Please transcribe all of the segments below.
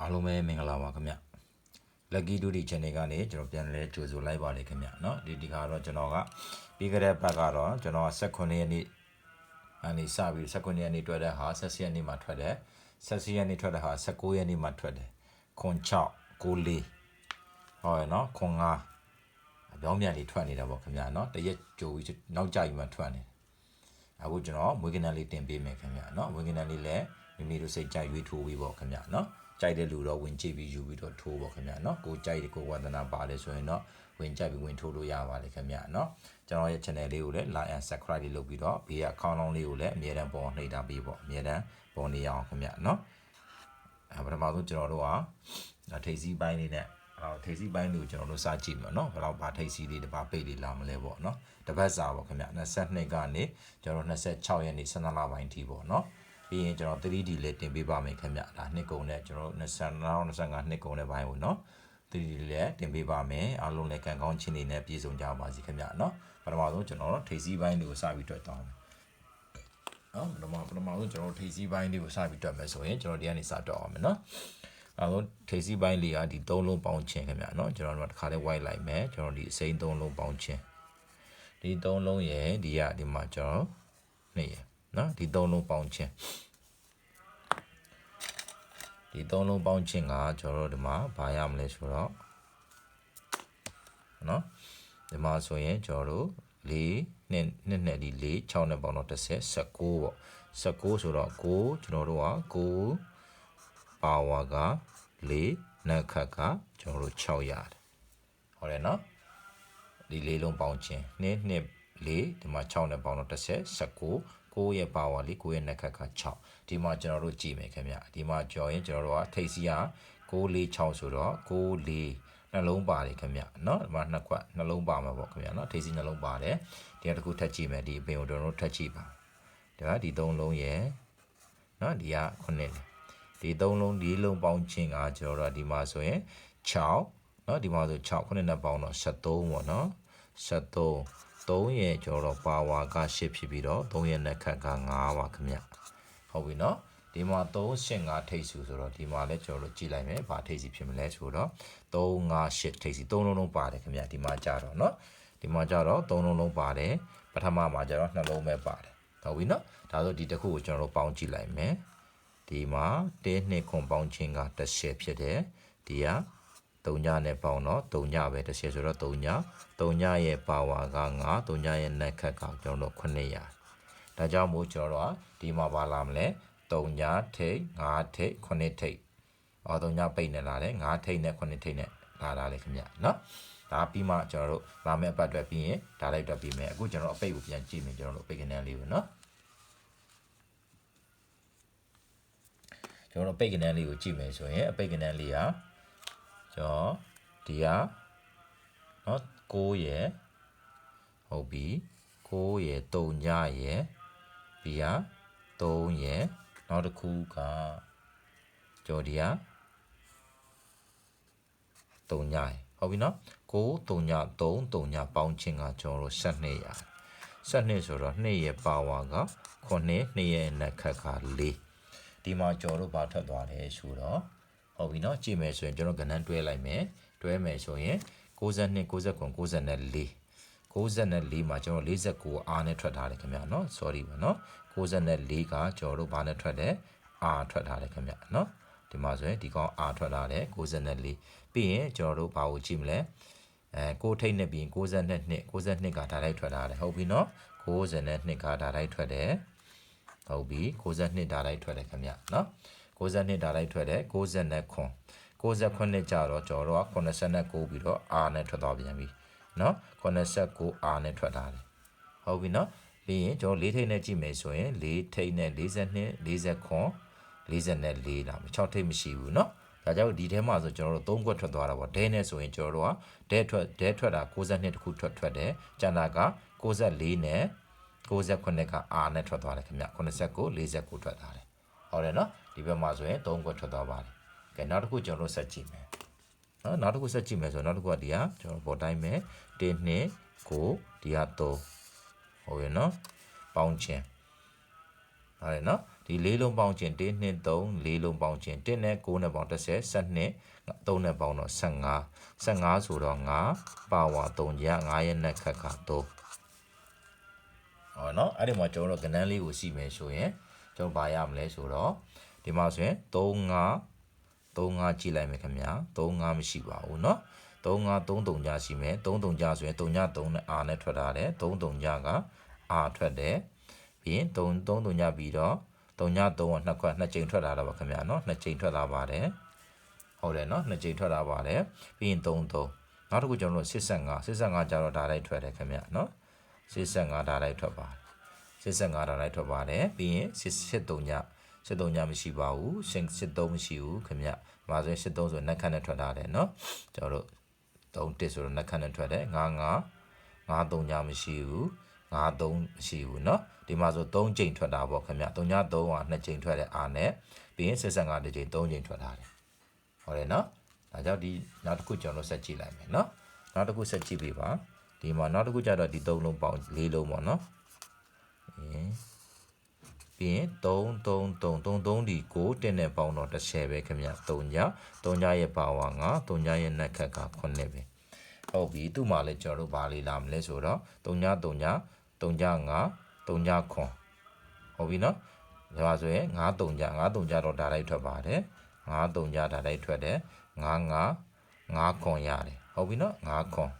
အားလုံးပဲမင်္ဂလာပါခင်ဗျ Lucky Duty Channel ကနေကျွန်တော်ပြန်လဲကြိုဆိုလိုက်ပါတယ်ခင်ဗျเนาะဒီခါတော့ကျွန်တော်ကပြီးခဲ့တဲ့ဘက်ကတော့ကျွန်တော်18ရက်နေ့အနေစပြီး18ရက်နေ့ထွက်တဲ့ဟာ14ရက်နေ့မှာထွက်တယ်14ရက်နေ့ထွက်တဲ့ဟာ19ရက်နေ့မှာထွက်တယ်ခွန်6 94ဟောရနော်ခွန်5အပြောင်းပြန်လေးထွက်နေတာပေါ့ခင်ဗျเนาะတရက်ကြိုပြီးနောက်ကြပြီးမှထွက်နေအခုကျွန်တော်မွေးကနန်းလေးတင်ပေးမယ်ခင်ဗျเนาะမွေးကနန်းလေးလည်းမိမိတို့စိတ်ကြိုက်ရွေးထိုးပြီးပေါ့ခင်ဗျเนาะကြိုက်တဲ့လူတော့ဝင်ကြည့်ပြီးယူပြီးတော့ထိုးပေါ့ခင်ဗျာเนาะကိုကြိုက်တဲ့ကိုဝါသနာပါလဲဆိုရင်တော့ဝင်ကြိုက်ပြီးဝင်ထိုးလို့ရပါတယ်ခင်ဗျာเนาะကျွန်တော်ရဲ့ channel လေးကိုလည်း like and subscribe လေးလုပ်ပြီးတော့ဘေးက account လုံးလေးကိုလည်းအမြဲတမ်းပေါ်နှိပ်ထားပြီးပေါ့အမြဲတမ်းပေါ်နေအောင်ခင်ဗျာเนาะပထမဆုံးကျွန်တော်တို့ကထိပ်စီးပိုင်းလေးနဲ့ထိပ်စီးပိုင်းလေးကိုကျွန်တော်တို့စကြည့်မယ်เนาะဘယ်တော့ဗာထိပ်စီးလေးတစ်ပါပိတ်လေးလာမလဲပေါ့เนาะတစ်ပတ်စာပေါ့ခင်ဗျာ22ကနေကျွန်တော်26ရက်နေ့17လပိုင်းထိပေါ့เนาะပြီးရင်ကျွန်တော် 3D လေးတင်ပေးပါမယ်ခင်ဗျဒါနှစ်ကုန်နဲ့ကျွန်တော်25နှစ်ကုန်တဲ့ဘိုင်းကိုเนาะ 3D လေးတင်ပေးပါမယ်အားလုံးလည်းကံကောင်းခြင်းတွေနဲ့ပြည့်စုံကြပါစေခင်ဗျเนาะပထမဆုံးကျွန်တော်ထိပ်စီးပိုင်းလေးကိုစပြီးတွက်တောင်းမယ်เนาะပထမဆုံးကျွန်တော်ထိပ်စီးပိုင်းလေးကိုစပြီးတွက်မယ်ဆိုရင်ကျွန်တော်ဒီကနေစတွက်အောင်မယ်เนาะအားလုံးထိပ်စီးပိုင်းလေးကဒီ3လုံးပေါင်းခြင်းခင်ဗျเนาะကျွန်တော်တို့တစ်ခါလေး white လိုက်မယ်ကျွန်တော်ဒီအစိမ်း3လုံးပေါင်းခြင်းဒီ3လုံးရဲ့ဒီမှာကျွန်တော်2ရเนาะဒီ3လုံးပေါင်းခြင်းဒီ3လုံးပေါင်းခြင်းကကျွန်တော်တို့ဒီမှာဘာရမလဲဆိုတော့เนาะဒီမှာဆိုရင်ကျွန်တော်တို့4နဲ့ဒီ4 6နဲ့ပေါင်းတော့10 19ပေါ့19ဆိုတော့9ကျွန်တော်တို့က9ပါဝါက4နက်ခတ်ကကျွန်တော်တို့6ရတယ်ဟုတ်တယ်เนาะဒီ4လုံးပေါင်းခြင်း2 4ဒီမှာ6နဲ့ပေါင်းတော့10 19 9ရဲ့ပါဝါလေး9ရဲ့နက်ခတ်က6ဒီမှာကျွန်တော်တို့ကြည့်မယ်ခင်ဗျဒီမှာကြော်ရင်ကျွန်တော်တို့ကထိပ်စီးက946ဆိုတော့94နှလုံးပါတယ်ခင်ဗျเนาะဒီမှာနှစ်ခွက်နှလုံးပါမှာပေါ့ခင်ဗျเนาะထိပ်စီးနှလုံးပါတယ်ဒီတစ်ခုထပ်ကြည့်မယ်ဒီအပင်ကိုကျွန်တော်တို့ထပ်ကြည့်ပါဒီ3လုံးရဲ့เนาะဒီက9နဲ့ဒီ3လုံး4လုံးပေါင်းခြင်းကကျွန်တော်တို့ဒီမှာဆိုရင်6เนาะဒီမှာဆို6 9နဲ့ပေါင်းတော့73ပေါ့เนาะ73 3ရဲ့ကျွန်တော်ပါဝါက8ဖြစ်ပြီးတော့3ရဲ့နက်ခတ်က9ပါခင်ဗျဟုတ်ပြီเนาะဒီမှာ3 8 5ထိပ်စုဆိုတော့ဒီမှာလည်းကျွန်တော်တို့ကြည့်လိုက်မယ်ဘာထိပ်စီဖြစ်မလဲဆိုတော့3 5 8ထိပ်စီ3လုံးလုံးပါတယ်ခင်ဗျဒီမှာကြတော့เนาะဒီမှာကြတော့3လုံးလုံးပါတယ်ပထမမှာကြတော့2လုံးပဲပါတယ်ဟုတ်ပြီเนาะဒါဆိုဒီတစ်ခုကိုကျွန်တော်တို့ပေါင်းကြည့်လိုက်မယ်ဒီမှာ1 2ခွန်ပေါင်းခြင်းက10ဖြစ်တယ်ဒီက3ညနဲ့ပေါင်းတော့3ညပဲ10ဆိုတော့3ညရဲ့ပါဝါက9 3ညရဲ့နက်ခတ်ကကျွန်တော်တို့900ဒါကြောင့်မို့ကျွန်တော်တို့ဒီမှာပါလာမလဲ3ညထိပ်5ထိပ်9ထိပ်3ညပိတ်နေလာတယ်5ထိပ်နဲ့9ထိပ်နဲ့လာလေခင်ဗျเนาะဒါပြီးမှကျွန်တော်တို့လာမယ့်အပတ်အတွက်ပြီးရင်ဒါလိုက်တော့ပြီးမယ်အခုကျွန်တော်အပိတ်ကိုပြန်ကြည့်မယ်ကျွန်တော်တို့အပိတ်ကနန်းလေးကိုเนาะကျွန်တော်ပိတ်ကနန်းလေးကိုကြည့်မယ်ဆိုရင်အပိတ်ကနန်းလေးကကျွန်တော်ဒီကเนาะ9ရယ်ဟုတ်ပြီ9ရယ်3ညရယ်ပြီးက3ရယ်နောက်တစ်ခုကကျွန်တော်ဒီက3ညရယ်ဟုတ်ပြီเนาะ9 3ည3 3ညပေါင်းခြင်းကကျွန်တော်တို့12ရ12ဆိုတော့2ရယ်ပါဝါက9 2ရယ်နက်ခတ်က4ဒီမှာကျွန်တော်တို့ဘာထွက်သွားလဲဆိုတော့ဟုတ်ပြီเนาะကြည့်မယ်ဆိုရင်ကျွန်တော်ကဏ္ဍတွဲလိုက်မယ်တွဲမယ်ဆိုရင်62 69 94 94မှာကျွန်တော်49အားနဲ့ထွက်ထားတယ်ခင်ဗျာเนาะ sorry ပါเนาะ94ကကျွန်တော်တို့ဘာနဲ့ထွက်တယ်အားထွက်ထားတယ်ခင်ဗျာเนาะဒီမှာဆိုရင်ဒီကောင်အားထွက်လာတယ်94ပြီးရင်ကျွန်တော်တို့ဘာကိုကြည့်မလဲ6ထိပ်နဲ့ပြီးရင်92ကဒါလိုက်ထွက်လာတယ်ဟုတ်ပြီเนาะ92ကဒါလိုက်ထွက်တယ်ဟုတ်ပြီ92ဒါလိုက်ထွက်တယ်ခင်ဗျเนาะ92ဒါလိုက်ထွက်တယ်69ကြတော့ကျွန်တော်တို့က89ပြီးတော့အာနဲ့ထွက်သွားပြန်ပြီเนาะ89အာနဲ့ထွက်လာတယ်ဟုတ်ပြီเนาะပြီးရင်ကျွန်တော်4ထိပ်နဲ့ကြည့်မယ်ဆိုရင်4ထိပ်နဲ့42 44လာ6ထိပ်မရှိဘူးเนาะဒါကြောင့်ဒီထဲမှာဆိုကျွန်တော်တို့3ခွက်ထွက်သွားတာပေါ့ဒဲနဲ့ဆိုရင်ကျွန်တော်တို့ကဒဲထွက်တာ62တခုထွက်တယ်ကျန်တာက94နဲ့69ကအာနဲ့ထွက်သွားတယ်ခင်ဗျ89 49ထွက်သွားတယ်ဟုတ်တယ်เนาะဒီဘက်မှာဆိုရင်3ခွက်ထွက်သွားပါတယ်ကဲနောက်တစ်ခုကျွန်တော်တို့ဆက်ကြည့်မယ်နော်နောက်တစ်ခုဆက်ကြည့်မယ်ဆိုနောက်တစ်ခုကဒီကကျွန်တော်ပေါ်တိုင်းမယ်1 2 9ဒီက3ဟုတ်ရဲ့နော်ပေါင်းခြင်း ဟုတ်တယ်နော်ဒီ၄လုံးပေါင်းခြင်း1 2 3 4လုံးပေါင်းခြင်း1နဲ့9နဲ့ပေါင်း30 12 3နဲ့ပေါင်းတော့15ဆိုတော့5ပါဝါ3ရ9ရဲ့နဲ့ခက်က3ဟောနော်အဲ့ဒီမှာကျွန်တော်တို့ကဏ္ဍလေးကိုစီမယ်ဆိုရင်ကျွန်တော်ဘာရမလဲဆိုတော့ဒီမှာဆိုရင်35ကြည့်လိုက်မယ်ခင်ဗျာ35မရှိပါဘူးเนาะ33ညရှိမယ်33ညဆိုရင်3ည3နဲ့ R နဲ့ထွက်ထားတယ်33ညက R ထွက်တယ်ပြီးရင်33ညပြီးတော့3ည3ကနှစ်ခွက်နှစ်ကြိမ်ထွက်လာတာပါခင်ဗျာเนาะနှစ်ကြိမ်ထွက်လာပါတယ်ဟုတ်တယ်เนาะနှစ်ကြိမ်ထွက်လာပါတယ်ပြီးရင်33နောက်တစ်ခုကျွန်တော်တို့85ကျတော့ဒါလိုက်ထွက်တယ်ခင်ဗျာเนาะ85ဒါလိုက်ထွက်ပါတယ်85ဒါလိုက်ထွက်ပါတယ်ပြီးရင်83ညမရှိပါဘူး83မရှိဘူးခင်ဗျ။ဒါဆိုရင်83ဆိုနက်ခတ်နဲ့ထွက်ထားတယ်เนาะကျွန်တော်တို့31ဆိုတော့နက်ခတ်နဲ့ထွက်တယ်53ညမရှိဘူး53မရှိဘူးเนาะဒီမှာဆို3ကြိမ်ထွက်တာပေါ့ခင်ဗျ3ည3က2ကြိမ်ထွက်တဲ့အားနဲ့ပြီးရင်85တစ်ကြိမ်3ကြိမ်ထွက်ထားတယ်ဟုတ်တယ်เนาะဒါကြောင့်ဒီနောက်တစ်ခုကျွန်တော်ဆက်ကြည့်လိုက်မယ်เนาะနောက်တစ်ခုဆက်ကြည့်ပေးပါဒီမှာနောက်တစ်ခုကျတော့ဒီ3လုံးပေါင်း4လုံးပေါ့เนาะပြီးရင်3ဒီ9တက်နဲ့ပေါင်းတော့10ပဲခင်ဗျ3ညရဲ့ပါဝါ9 3ညရဲ့နက်ခက်က9ပဲဟုတ်ပြီသူ့မှာလည်းကျွန်တော်တို့ဘာလေးလာမလဲဆိုတော့3ည5 3ညခွန်ဟုတ်ပြီနော်ဒါဆိုရင်5 3ညတော့ဒါလိုက်ထွက်ပါတယ်5 3ညဒါလိုက်ထွက်တယ်5ခွန်ရတယ်ဟုတ်ပြီနော်5ခွန်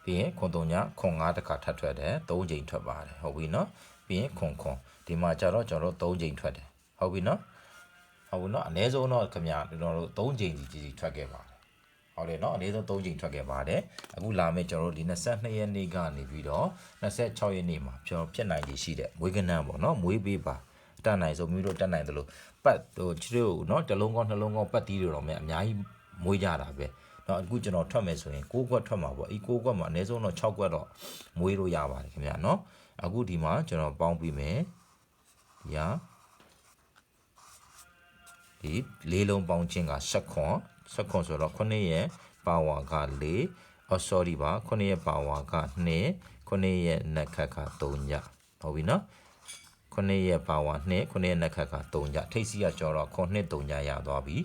ပြီးရင်ခွန်3ညခွန်5တခါထပ်ထွက်တယ်3ကြိမ်ထွက်ပါတယ်ဟုတ်ပြီနော်ပြီးရင်ခွန်ဒီမှာကျတော့ကျွန်တော်တို့3ကြိမ်ထွက်တယ်ဟုတ်ပြီနော်အနည်းဆုံးတော့ခင်ဗျာကျွန်တော်တို့3ကြိမ်ကြီးထွက်ခဲ့ပါတယ်ဟုတ်တယ်နော်အနည်းဆုံး3ကြိမ်ထွက်ခဲ့ပါတယ်အခုလာမယ့်ကျွန်တော်တို့ဒီ22ရက်နေ့ကနေပြီးတော့26ရက်နေ့မှာကျွန်တော်ဖြစ်နိုင်ခြေရှိတဲ့မွေးကနန်းပေါ့နော်မွေးပေးပါတက်နိုင်ဆိုမျိုးတို့တက်နိုင်တယ်လို့ပတ်ဟိုချစ်တို့နော်တစ်လုံးကောင်းနှလုံးကောင်းပတ်တီးတွေတော့မြအများကြီးမွေးကြတာပဲနော်အခုကျွန်တော်ထွက်မယ်ဆိုရင်6ခွက်ထွက်မှာပေါ့အဲ့6ခွက်မှာအနည်းဆုံးတော့6ခွက်တော့မွေးလို့ရပါတယ်ခင်ဗျာနော်အခုဒီမှာကျွန်တော်ပေါင်းပြီးမယ်ဒီ၄လုံးပေါင်းခြင်းက10ခွန်ဆိုတော့9ရဲ့ပါဝါက4sorry ပါ9ရဲ့ပါဝါက2 9ရဲ့နက်ခက်က3ညဟုတ်ပြီနော်9ရဲ့ပါဝါ2 9ရဲ့နက်ခက်က3ညထိပ်စီးကကျော်တော့ခွန်2 3ညရသွားပြီ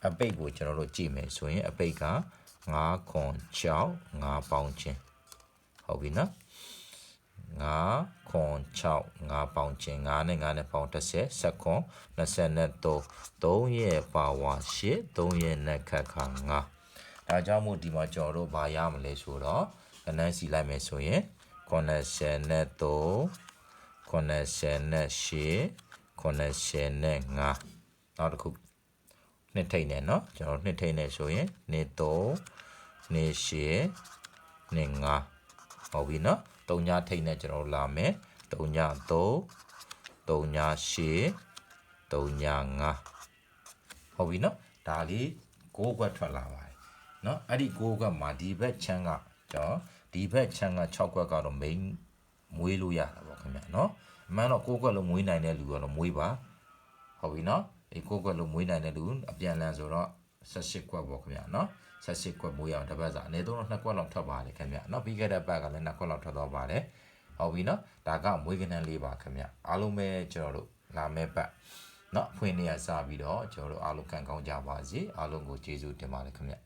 အပိတ်ကိုကျွန်တော်တို့ကြည့်မယ်ဆိုရင်အပိတ်က9ခွန်6 5ပေါင်းခြင်းဟုတ်ပြီနော်9ခွန်6 5ပေါင်းခြင်း9နဲ့9နဲ့ပေါင်း30 10ခွန်23ရဲ့ပါဝါ8 3ရဲ့နက်ခက်က9ဒါကြောင့်မို့ဒီမှာကျွန်တော်တို့ဘာရမလဲဆိုတော့ကနန်းစီလိုက်မယ်ဆိုရင်93 98 နောက်တစ်ခုနှစ်ထိတ်နေเนาะကျွန်တော်နှစ်ထိတ်နေဆိုရင်နှစ်3နှစ်8နှစ်5ဟုတ်ပြီเนาะ3ညထိတ်နေကျွန်တော်လာမယ်3ည3 3ည8 3ည5ဟုတ်ပြီเนาะဒါလေး6ခွက်ထွက်လာပါတယ်เนาะအဲ့ဒီ6ခွက်မှာဒီဘက်ချမ်းကကျွန်တော်ဒီဘက်ချမ်းက6ခွက်ကတော့ main မွေးလို့ရတာပေါ့ခင်ဗျာเนาะအမှန်တော့6ခွက်လုံးမွေးနိုင်တဲ့လူကတော့မွေးပါဟုတ်ပြီเนาะဒီ6ခွက်လုံးမွေးနိုင်တဲ့လူအပြန်လန်ဆိုတော့18ခွက်ပေါ့ခင်ဗျာเนาะ18ခွက်မွေးအောင်တစ်ပတ်စာအနည်းဆုံးတော့2ခွက်လောက်ထွက်ပါတယ်ခင်ဗျာเนาะပြီးခဲ့တဲ့ပတ်ကလည်း2ခွက်လောက်ထွက်သွားပါတယ်ဟုတ်ပြီเนาะဒါကမွေးကနန်းလေးပါခင်ဗျာအားလုံးပဲကျွန်တော်တို့လာမယ့်ပတ်เนาะဖွင့်နေရစပြီးတော့ကျွန်တော်တို့အားလုံးကံကောင်းကြပါစေအားလုံးကိုကျေးဇူးတင်ပါတယ်ခင်ဗျာ